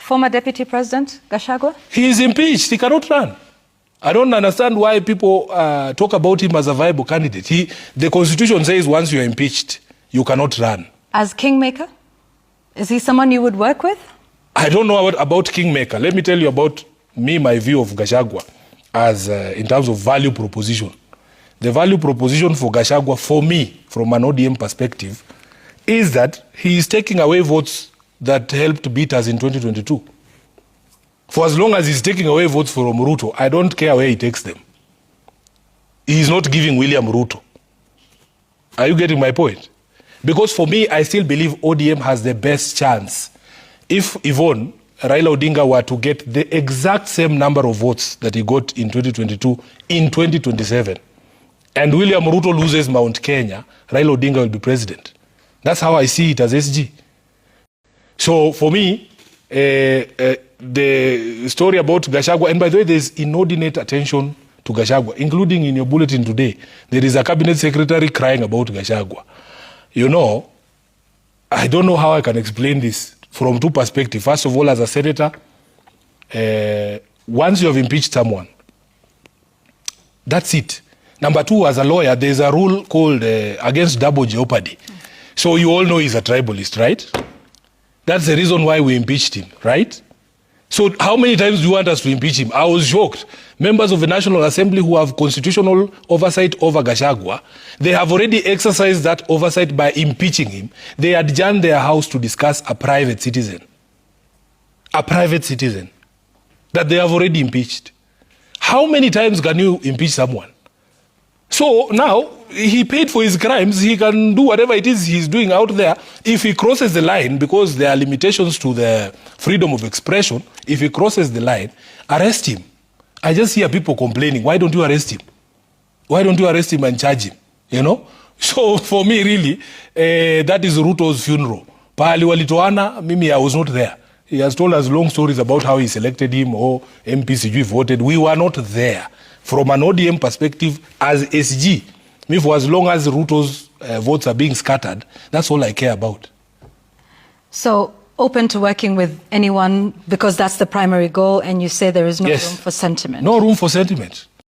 former Deputy President Gachagua? He is impeached. He cannot run. I don't understand why people talk about him as a viable candidate. The Constitution says once you are impeached, you cannot run. As kingmaker? Is he someone you would work with? I don't know about kingmaker. Let me tell you about my view of Gachagua as in terms of value proposition. The value proposition for Gachagua, for me, from an ODM perspective, is that he is taking away votes that helped beat us in 2022. For as long as he's taking away votes from Ruto, I don't care where he takes them. He is not giving William Ruto. Are you getting my point? Because for me, I still believe ODM has the best chance. If Yvonne, Raila Odinga, were to get the exact same number of votes that he got in 2022 in 2027, and William Ruto loses Mount Kenya, Raila Odinga will be president. That's how I see it as SG. So for me, the story about Gachagua, and by the way, there's inordinate attention to Gachagua, including in your bulletin today. There is a cabinet secretary crying about Gachagua. You know, I don't know how I can explain this from two perspectives. First of all, as a senator, once you have impeached someone, that's it. Number two, as a lawyer, there's a rule called against double jeopardy. So you all know he's a tribalist, right? That's the reason why we impeached him, right? So how many times do you want us to impeach him? I was shocked. Members of the National Assembly who have constitutional oversight over Gachagua, they have already exercised that oversight by impeaching him. They adjourned their house to discuss a private citizen. A private citizen that they have already impeached. How many times can you impeach someone? So now, he paid for his crimes. He can do whatever it is he's doing out there. If he crosses the line, because there are limitations to the freedom of expression, if he crosses the line, arrest him. I just hear people complaining, why don't you arrest him? Why don't you arrest him and charge him? You know? So for me, really, that is Ruto's funeral. Pahali walitoana, mimi, I was not there. He has told us long stories about how he selected him or MPCG voted. We were not there. From an ODM perspective, as SG, for as long as Ruto's votes are being scattered, that's all I care about. So, open to working with anyone because that's the primary goal, and you say there is no room for sentiment? No room for sentiment.